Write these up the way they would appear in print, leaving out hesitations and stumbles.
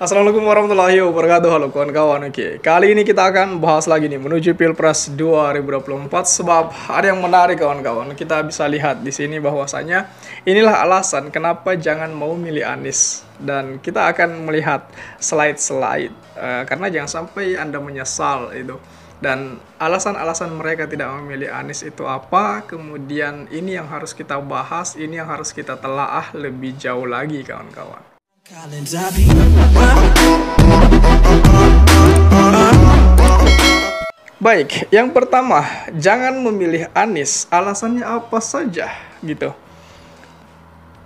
Assalamualaikum warahmatullahi wabarakatuh. Halo kawan-kawan. Oke, kali ini kita akan bahas lagi nih menuju Pilpres 2024 sebab ada yang menarik kawan-kawan. Kita bisa lihat di sini bahwasanya inilah alasan kenapa jangan mau milih Anies, dan kita akan melihat slide-slide karena jangan sampai Anda menyesal itu. Dan alasan-alasan mereka tidak memilih Anies itu apa? Kemudian ini yang harus kita bahas, ini yang harus kita telaah lebih jauh lagi kawan-kawan. Baik, yang pertama, jangan memilih Anies. Alasannya apa saja gitu.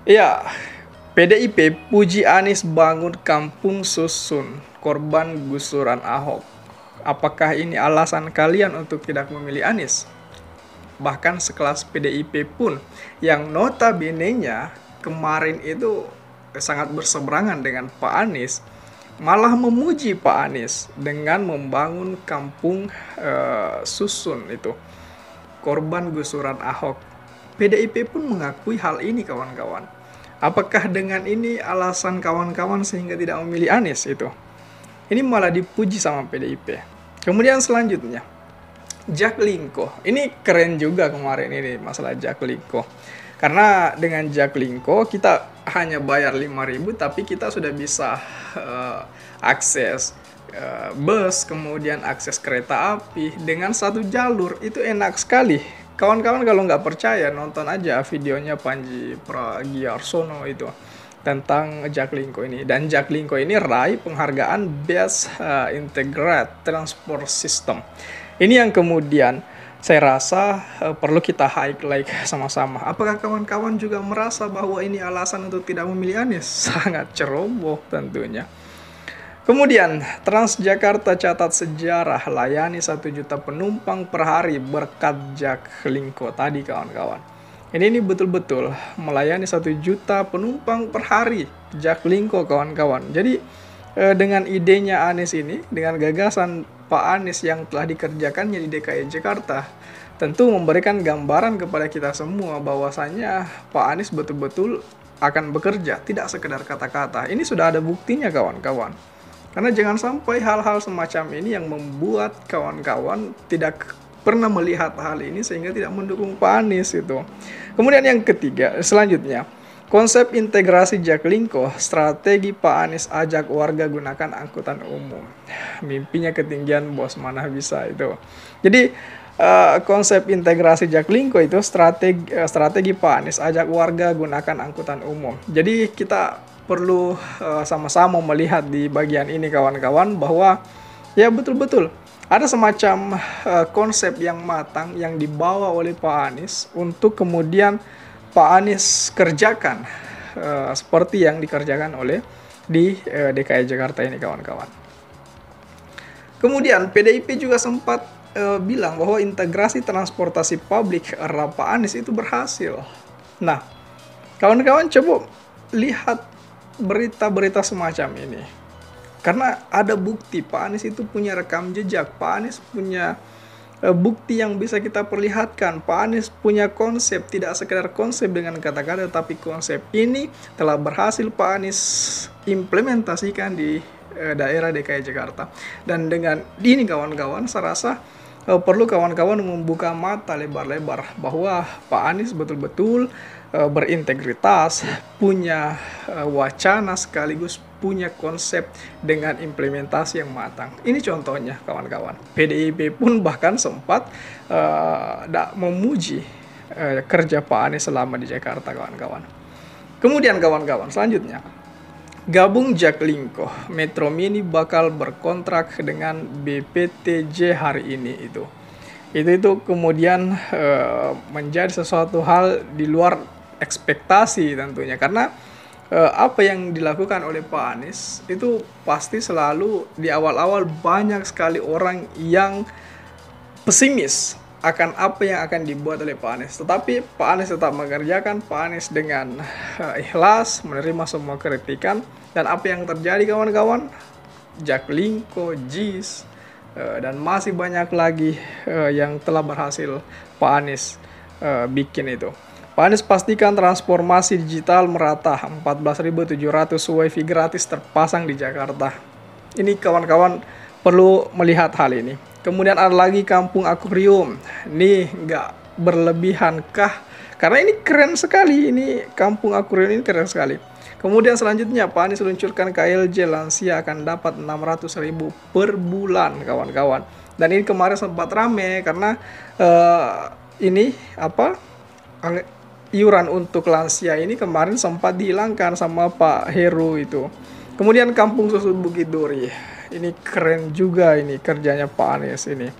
Ya, PDIP puji Anies bangun kampung susun, korban gusuran Ahok. Apakah ini alasan kalian untuk tidak memilih Anies? Bahkan sekelas PDIP pun yang notabene-nya kemarin itu sangat berseberangan dengan Pak Anies, malah memuji Pak Anies dengan membangun kampung susun itu, korban gusuran Ahok. PDIP pun mengakui hal ini kawan-kawan. Apakah dengan ini alasan kawan-kawan sehingga tidak memilih Anies itu? Ini malah dipuji sama PDIP. Kemudian selanjutnya, Jaklingko. Ini keren juga kemarin ini masalah Jaklingko. Karena dengan Jaklingko kita hanya bayar 5.000 tapi kita sudah bisa akses bus, kemudian akses kereta api dengan satu jalur. Itu enak sekali. Kawan-kawan kalau nggak percaya nonton aja videonya Panji Pragiarsono itu tentang Jaklingko ini. Dan Jaklingko ini raih penghargaan Best Integrated Transport System. Ini yang kemudian saya rasa perlu kita highlight sama-sama. Apakah kawan-kawan juga merasa bahwa ini alasan untuk tidak memilih Anies? Sangat ceroboh tentunya. Kemudian, Transjakarta catat sejarah layani 1 juta penumpang per hari berkat Jaklingko tadi kawan-kawan. Ini betul-betul melayani 1 juta penumpang per hari Jaklingko kawan-kawan. Jadi dengan idenya Anies ini, dengan gagasan Pak Anies yang telah dikerjakannya di DKI Jakarta, tentu memberikan gambaran kepada kita semua bahwasanya Pak Anies betul-betul akan bekerja, tidak sekedar kata-kata. Ini sudah ada buktinya kawan-kawan. Karena jangan sampai hal-hal semacam ini yang membuat kawan-kawan tidak pernah melihat hal ini sehingga tidak mendukung Pak Anies itu. Kemudian yang ketiga, selanjutnya, konsep integrasi Jaklingko, strategi Pak Anies ajak warga gunakan angkutan umum. Mimpinya ketinggian bos, mana bisa itu. Jadi konsep integrasi Jaklingko itu strategi Pak Anies ajak warga gunakan angkutan umum. Jadi kita perlu sama-sama melihat di bagian ini kawan-kawan bahwa ya betul-betul ada semacam konsep yang matang yang dibawa oleh Pak Anies untuk kemudian Pak Anies kerjakan seperti yang dikerjakan oleh di DKI Jakarta ini kawan-kawan. Kemudian PDIP juga sempat bilang bahwa integrasi transportasi publik era Pak Anies itu berhasil. Nah, kawan-kawan coba lihat berita-berita semacam ini. Karena ada bukti Pak Anies itu punya rekam jejak, Pak Anies punya bukti yang bisa kita perlihatkan. Pak Anies punya konsep, tidak sekedar konsep dengan kata-kata, tapi konsep ini telah berhasil Pak Anies implementasikan di daerah DKI Jakarta. Dan dengan ini kawan-kawan, saya rasa perlu kawan-kawan membuka mata lebar-lebar bahwa Pak Anies betul-betul berintegritas, punya wacana sekaligus punya konsep dengan implementasi yang matang. Ini contohnya kawan-kawan. PDIP pun bahkan sempat memuji kerja Pak Anies selama di Jakarta kawan-kawan. Kemudian kawan-kawan selanjutnya, gabung Jaklingko, Metro Mini bakal berkontrak dengan BPTJ hari ini itu kemudian menjadi sesuatu hal di luar ekspektasi tentunya, karena apa yang dilakukan oleh Pak Anies itu pasti selalu di awal-awal banyak sekali orang yang pesimis akan apa yang akan dibuat oleh Pak Anies. Tetapi Pak Anies tetap mengerjakan, Pak Anies dengan ikhlas menerima semua kritikan, dan apa yang terjadi kawan-kawan, Jaklingko, JIS, dan masih banyak lagi yang telah berhasil Pak Anies bikin itu. Pak Anies pastikan transformasi digital merata, 14.700 WiFi gratis terpasang di Jakarta. Ini kawan-kawan perlu melihat hal ini. Kemudian ada lagi Kampung Akuarium. Ini nggak berlebihan kah? Karena ini keren sekali, ini Kampung Akuarium ini keren sekali. Kemudian selanjutnya Pak Anies luncurkan KLJ lansia akan dapat 600.000 per bulan, kawan-kawan. Dan ini kemarin sempat rame karena ini apa? Iuran untuk lansia ini kemarin sempat dihilangkan sama Pak Heru itu. Kemudian Kampung Susu Bukit Duri. Ini keren juga ini kerjanya Pak Anies ini.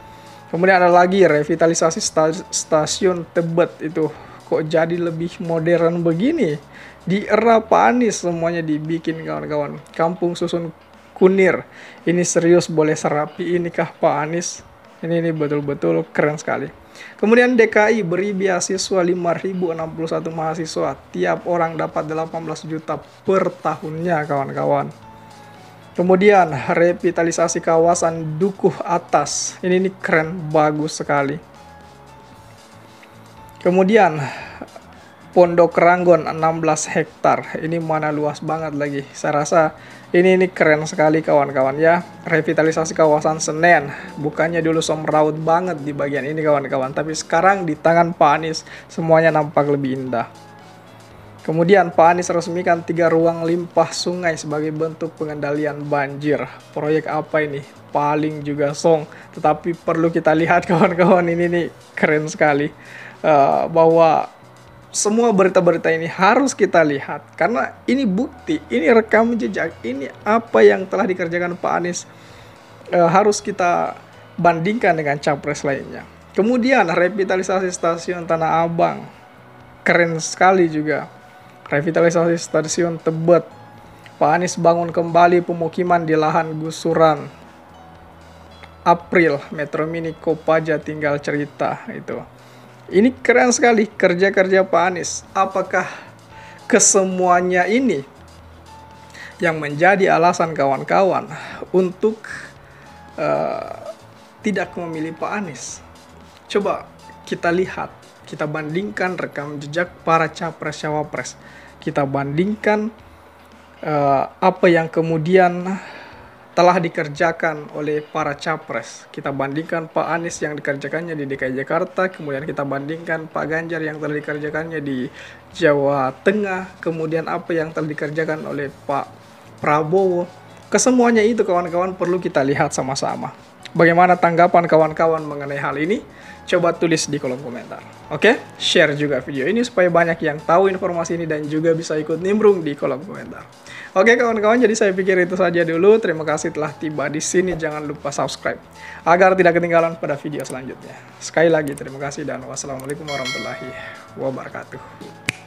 Kemudian ada lagi revitalisasi stasiun Tebet itu. Kok jadi lebih modern begini? Di era Pak Anies semuanya dibikin, kawan-kawan. Kampung Susun Kunir. Ini serius boleh serapi ini kah Pak Anies? Ini betul-betul keren sekali. Kemudian DKI beri beasiswa 5.061 mahasiswa. Tiap orang dapat 18 juta per tahunnya, kawan-kawan. Kemudian revitalisasi kawasan Dukuh Atas. Ini keren, bagus sekali. Kemudian Pondok Ranggon 16 hektar. Ini mana luas banget lagi. Saya rasa ini keren sekali, kawan-kawan ya. Revitalisasi kawasan Senen. Bukannya dulu somraut banget di bagian ini, kawan-kawan. Tapi sekarang di tangan Pak Anies semuanya nampak lebih indah. Kemudian Pak Anies resmikan 3 ruang limpah sungai sebagai bentuk pengendalian banjir. Proyek apa ini? Paling juga song. Tetapi perlu kita lihat, kawan-kawan, ini keren sekali. Bahwa semua berita-berita ini harus kita lihat karena ini bukti, ini rekam jejak, ini apa yang telah dikerjakan Pak Anies, harus kita bandingkan dengan capres lainnya. Kemudian revitalisasi stasiun Tanah Abang, keren sekali juga. Revitalisasi stasiun Tebet, Pak Anies bangun kembali pemukiman di lahan gusuran. April Metro Mini Kopaja tinggal cerita itu. Ini keren sekali kerja-kerja Pak Anies. Apakah kesemuanya ini yang menjadi alasan kawan-kawan untuk tidak memilih Pak Anies? Coba kita lihat, kita bandingkan rekam jejak para capres-cawapres. Kita bandingkan apa yang kemudian telah dikerjakan oleh para capres. Kita bandingkan Pak Anies yang dikerjakannya di DKI Jakarta, kemudian kita bandingkan Pak Ganjar yang telah dikerjakannya di Jawa Tengah, kemudian apa yang telah dikerjakan oleh Pak Prabowo. Kesemuanya itu, kawan-kawan, perlu kita lihat sama-sama. Bagaimana tanggapan kawan-kawan mengenai hal ini? Coba tulis di kolom komentar. Oke? Share juga video ini supaya banyak yang tahu informasi ini dan juga bisa ikut nimbrung di kolom komentar. Oke, kawan-kawan, jadi saya pikir itu saja dulu. Terima kasih telah tiba di sini. Jangan lupa subscribe agar tidak ketinggalan pada video selanjutnya. Sekali lagi terima kasih dan wassalamualaikum warahmatullahi wabarakatuh.